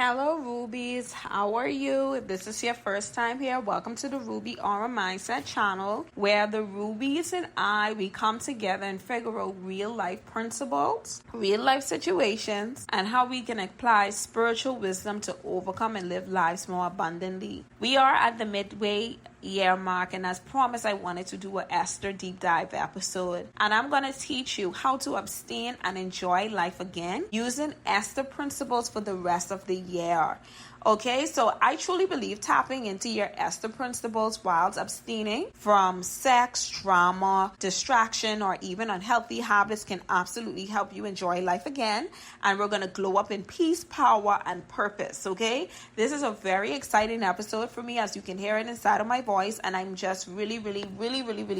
Hello Rubies, how are you? If this is your first time here, welcome to the Ruby Aura Mindset channel, where the Rubies and we come together and figure out real life principles, real life situations, and how we can apply spiritual wisdom to overcome and live lives more abundantly. We are at the midway year mark, and as promised, I wanted to do an Esther deep dive episode, and I'm going to teach you how to abstain and enjoy life again using Esther principles for the rest of the year. Okay, so I truly believe tapping into your Esther principles while abstaining from sex, drama, distraction, or even unhealthy habits can absolutely help you enjoy life again. And we're going to glow up in peace, power, and purpose. Okay, this is a very exciting episode for me, as you can hear it inside of my voice. And I'm just really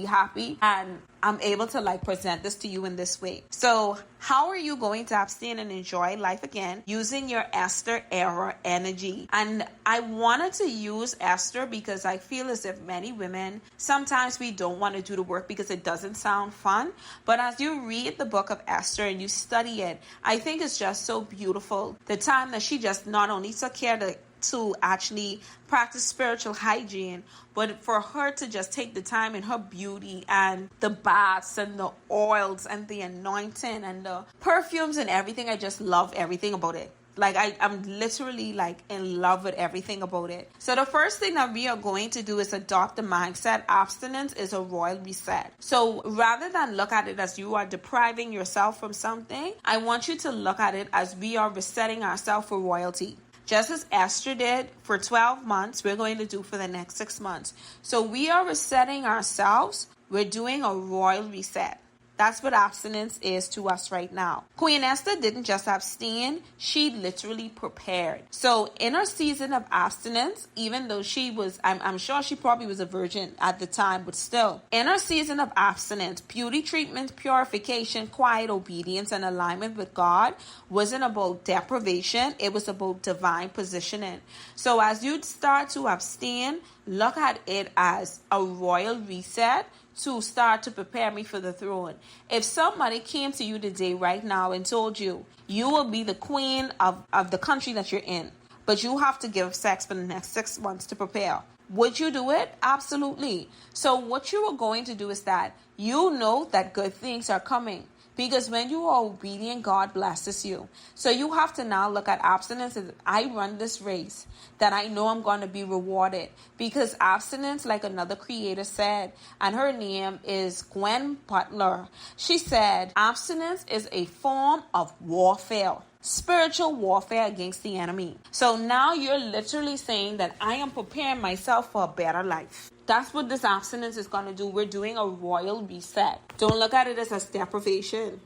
happy. And I'm able to present this to you in this way. So how are you going to abstain and enjoy life again using your Esther Era energy? And I wanted to use Esther because I feel as if many women, sometimes we don't want to do the work because it doesn't sound fun. But as you read the book of Esther and you study it, I think it's just so beautiful. The time that she just not only took care to actually practice spiritual hygiene, but for her to just take the time in her beauty and the baths and the oils and the anointing and the perfumes and everything. I just love everything about it. I'm literally in love with everything about it. So the first thing that we are going to do is adopt the mindset. Abstinence is a royal reset. So rather than look at it as you are depriving yourself from something, I want you to look at it as we are resetting ourselves for royalty. Just as Esther did for 12 months, we're going to do for the next 6 months. So we are resetting ourselves. We're doing a royal reset. That's what abstinence is to us right now. Queen Esther didn't just abstain, she literally prepared. So in her season of abstinence, even though she was, I'm sure she probably was a virgin at the time, but still, in her season of abstinence, beauty treatment, purification, quiet obedience, and alignment with God wasn't about deprivation, it was about divine positioning. So as you start to abstain, look at it as a royal reset to start to prepare me for the throne. If somebody came to you today right now and told you, you will be the queen of the country that you're in, but you have to give sex for the next 6 months to prepare, would you do it? Absolutely. So what you are going to do is that you know that good things are coming. Because when you are obedient, God blesses you. So you have to now look at abstinence as I run this race that I know I'm going to be rewarded. Because abstinence, like another creator said, and her name is Gwen Butler. She said, abstinence is a form of warfare. Spiritual warfare against the enemy. So now you're literally saying that I am preparing myself for a better life. That's what this abstinence is going to do. We're doing a royal reset. Don't look at it as deprivation.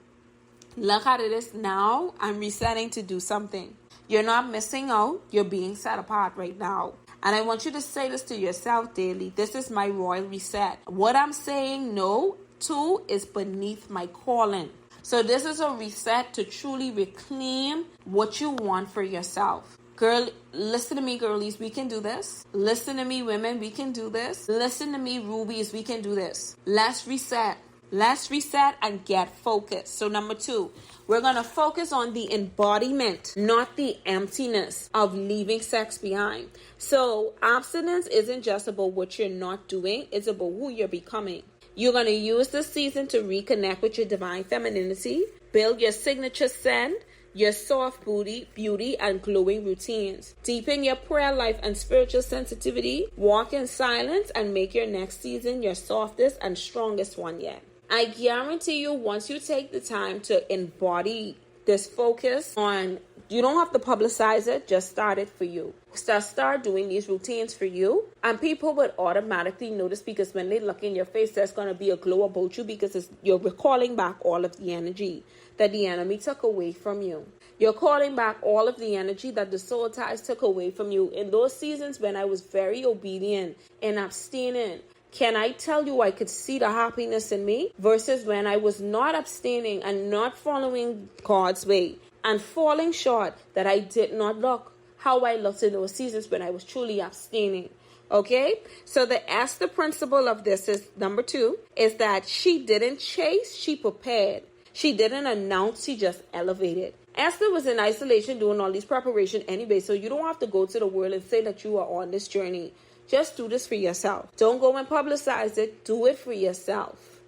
Look at it as now I'm resetting to do something. You're not missing out. You're being set apart right now. And I want you to say this to yourself daily. This is my royal reset. What I'm saying no to is beneath my calling. So this is a reset to truly reclaim what you want for yourself. Girl, listen to me, girlies, we can do this. Listen to me, women, we can do this. Listen to me, rubies, we can do this. Let's reset. Let's reset and get focused. So number 2, we're going to focus on the embodiment, not the emptiness of leaving sex behind. So abstinence isn't just about what you're not doing. It's about who you're becoming. You're going to use this season to reconnect with your divine femininity, build your signature scent, your soft beauty and glowing routines. Deepen your prayer life and spiritual sensitivity. Walk in silence and make your next season your softest and strongest one yet. I guarantee you, once you take the time to embody this focus on, you don't have to publicize it, just start it for you. Start doing these routines for you, and people would automatically notice, because when they look in your face, there's going to be a glow about you, because you're recalling back all of the energy that the enemy took away from you. You're calling back all of the energy that the soul ties took away from you. In those seasons when I was very obedient and abstaining, can I tell you I could see the happiness in me versus when I was not abstaining and not following God's way and falling short, that I did not look how I looked in those seasons when I was truly abstaining. Okay, so the Esther principle of this is number 2 is that she didn't chase, she prepared. She didn't announce, she just elevated. Esther was in isolation doing all these preparation anyway, so you don't have to go to the world and say that you are on this journey. Just do this for yourself. Don't go and publicize it. Do it for yourself.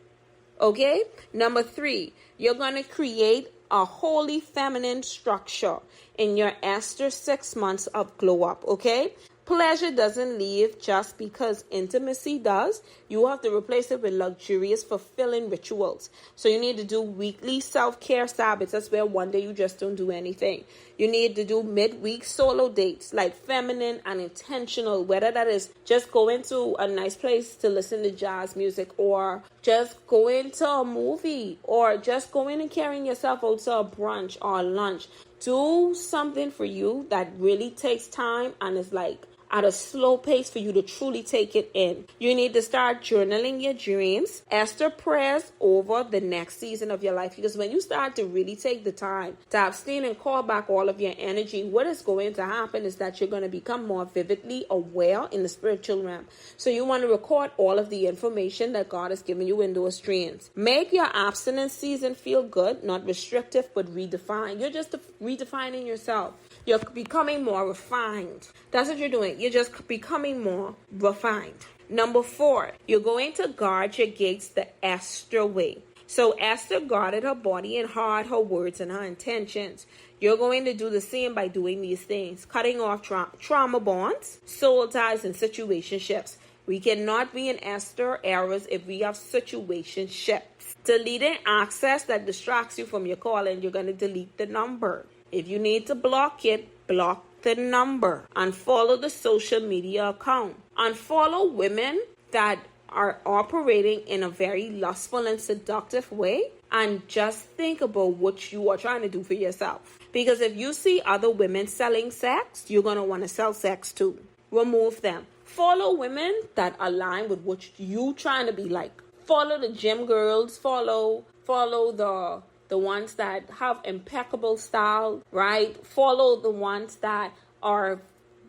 Okay? Number 3, you're going to create a holy feminine structure in your Esther 6 months of glow up. Okay? Pleasure doesn't leave just because intimacy does. You have to replace it with luxurious, fulfilling rituals. So you need to do weekly self-care Sabbaths. That's where one day you just don't do anything. You need to do midweek solo dates, like feminine and intentional, whether that is just going to a nice place to listen to jazz music, or just going to a movie, or just going and carrying yourself out to a brunch or a lunch. Do something for you that really takes time and is like at a slow pace for you to truly take it in. You need to start journaling your dreams. Esther prayers over the next season of your life, because when you start to really take the time to abstain and call back all of your energy, what is going to happen is that you're going to become more vividly aware in the spiritual realm. So you want to record all of the information that God has given you in those dreams. Make your abstinence season feel good, not restrictive, but redefined. You're just redefining yourself. You're becoming more refined. That's what you're doing. You're just becoming more refined. Number 4, you're going to guard your gates the Esther way. So Esther guarded her body and heart, her words and her intentions. You're going to do the same by doing these things. Cutting off trauma bonds, soul ties, and situationships. We cannot be in Esther eras if we have situationships. Deleting access that distracts you from your calling. You're going to delete the number. If you need to block it, block the number. Unfollow the social media account. Unfollow women that are operating in a very lustful and seductive way, and just think about what you are trying to do for yourself. Because if you see other women selling sex, you're going to want to sell sex too. Remove them. Follow women that align with what you trying to be like. Follow the gym girls. Follow the ones that have impeccable style, right? Follow the ones that are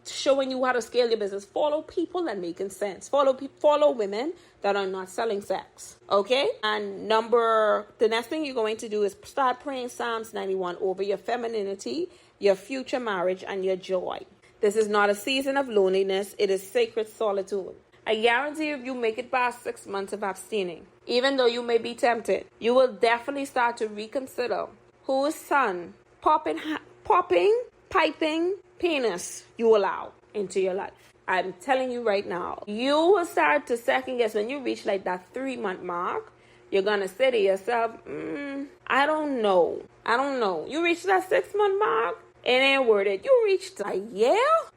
showing you how to scale your business. Follow people that making sense. Follow women that are not selling sex. Okay? And the next thing you're going to do is start praying Psalms 91 over your femininity, your future marriage, and your joy. This is not a season of loneliness. It is sacred solitude. I guarantee if you make it past 6 months of abstaining, even though you may be tempted, you will definitely start to reconsider whose son, piping penis you allow into your life. I'm telling you right now, you will start to second guess when you reach like that 3-month mark. You're going to say to yourself, I don't know. You reach that 6-month mark, it ain't worth it. You reached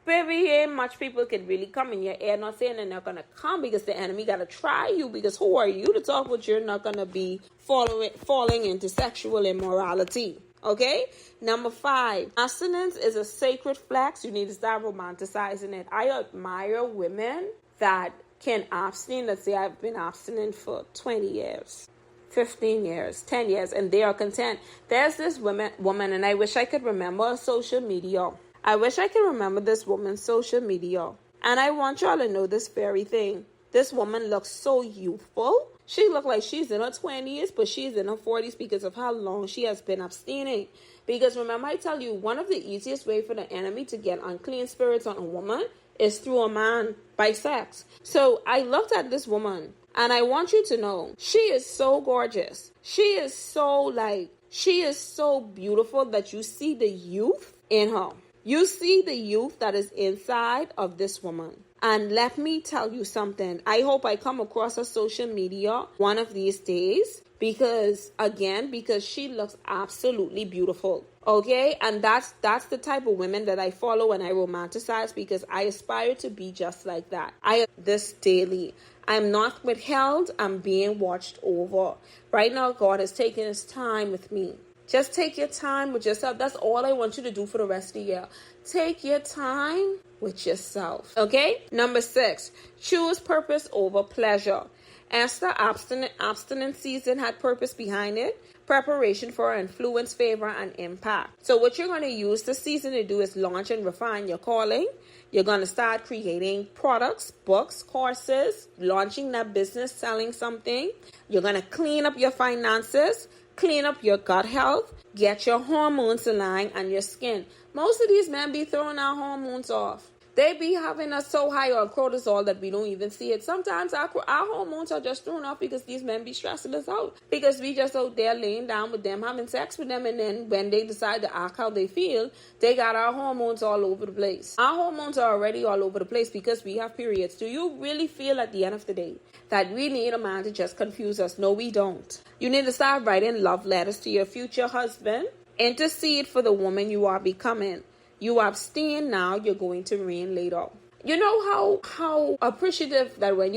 baby, ain't much people can really come in your ear. Not saying they're not going to come, because the enemy got to try you, because who are you to talk what you're not going to be falling into sexual immorality. Okay? Number 5, abstinence is a sacred flex. You need to start romanticizing it. I admire women that can abstain. Let's say I've been abstinent for 20 years. 15 years, 10 years, and they are content. There's this woman, and I wish I could remember her social media. I wish I could remember this woman's social media. And I want y'all to know this very thing. This woman looks so youthful. She looks like she's in her 20s, but she's in her 40s because of how long she has been abstaining. Because remember, I tell you, one of the easiest ways for the enemy to get unclean spirits on a woman is through a man by sex. So I looked at this woman, and I want you to know, she is so gorgeous. She is so beautiful that you see the youth in her. You see the youth that is inside of this woman. And let me tell you something. I hope I come across her social media one of these days, because she looks absolutely beautiful. Okay? And that's the type of women that I follow and I romanticize, because I aspire to be just like that. This daily. I'm not withheld. I'm being watched over. Right now, God is taking his time with me. Just take your time with yourself. That's all I want you to do for the rest of the year. Take your time with yourself. Okay? Number 6, choose purpose over pleasure. Esther abstinence season had purpose behind it. Preparation for influence, favor, and impact. So what you're going to use this season to do is launch and refine your calling. You're going to start creating products, books, courses, launching that business, selling something. You're going to clean up your finances, clean up your gut health, get your hormones aligned, and your skin. Most of these men be throwing our hormones off. They be having us so high on cortisol that we don't even see it. Sometimes our hormones are just thrown off because these men be stressing us out. Because we just out there laying down with them, having sex with them, and then when they decide to act how they feel, they got our hormones all over the place. Our hormones are already all over the place because we have periods. Do you really feel at the end of the day that we need a man to just confuse us? No, we don't. You need to start writing love letters to your future husband. Intercede for the woman you are becoming. You abstain now, you're going to reign later. You know how appreciative that when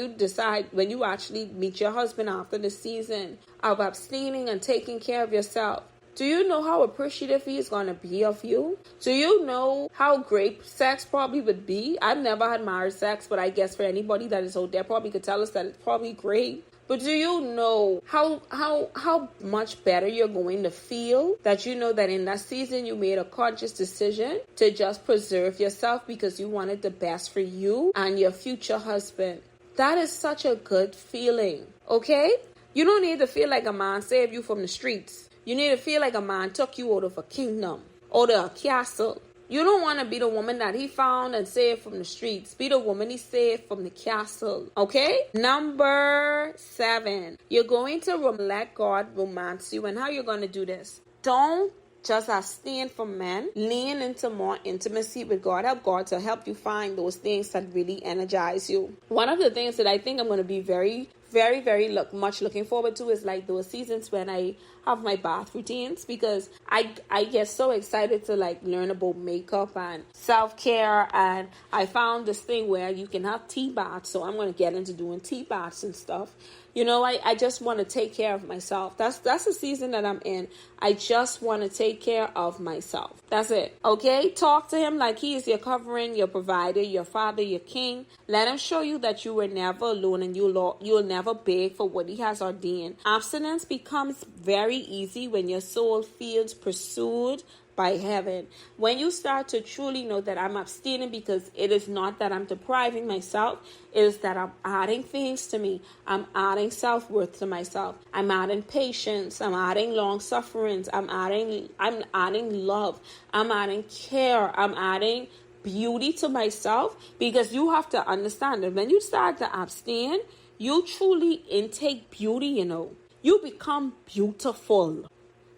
you actually meet your husband after the season of abstaining and taking care of yourself, do you know how appreciative he is going to be of you? Do you know how great sex probably would be? I've never had marriage sex, but I guess for anybody that is out there probably could tell us that it's probably great. But do you know how much better you're going to feel that you know that in that season you made a conscious decision to just preserve yourself because you wanted the best for you and your future husband? That is such a good feeling, okay? You don't need to feel like a man saved you from the streets. You need to feel like a man took you out of a kingdom, out of a castle. You don't want to be the woman that he found and saved from the streets. Be the woman he saved from the castle. Okay? Number 7. You're going to let God romance you. And how you're going to do this? Don't just abstain from men. Lean into more intimacy with God. Help God to help you find those things that really energize you. One of the things that I think I'm going to be very much looking forward to is like those seasons when I have my bath routines, because I get so excited to like learn about makeup and self-care, and I found this thing where you can have tea baths, so I'm going to get into doing tea baths and stuff. You know, I just want to take care of myself. That's the season that I'm in. I just want to take care of myself. That's it. Okay? Talk to him like he is your covering, your provider, your father, your king. Let him show you that you were never alone and you'll never beg for what he has ordained. Abstinence becomes very easy when your soul feels pursued by heaven. When you start to truly know that I'm abstaining because it is not that I'm depriving myself, it is that I'm adding things to me. I'm adding self-worth to myself. I'm adding patience. I'm adding long sufferance. I'm adding love. I'm adding care. I'm adding beauty to myself, because you have to understand that when you start to abstain, you truly intake beauty, you know. You become beautiful.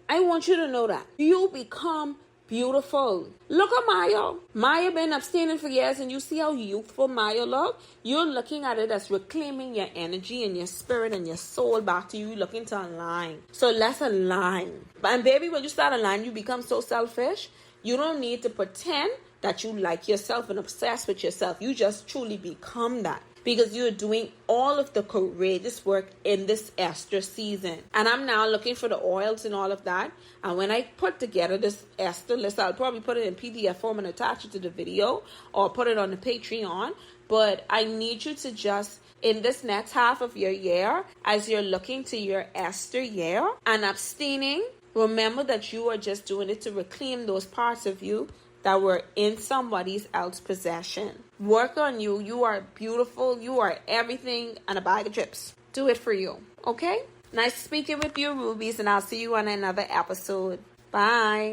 I want you to know that. You become beautiful. Look at Maya. Maya been abstaining for years, and you see how youthful Maya look? You're looking at it as reclaiming your energy and your spirit and your soul back to you. You're looking to align. So let's align. And baby, when you start aligning, you become so selfish. You don't need to pretend that you like yourself and obsessed with yourself. You just truly become that, because you're doing all of the courageous work in this Esther season. And I'm now looking for the oils and all of that. And when I put together this Esther list, I'll probably put it in PDF form and attach it to the video, or put it on the Patreon. But I need you to just, in this next half of your year, as you're looking to your Esther year and abstaining, remember that you are just doing it to reclaim those parts of you that were in somebody else's possession. Work on you. You are beautiful. You are everything and a bag of chips. Do it for you. Okay? Nice speaking with you, Rubies, and I'll see you on another episode. Bye.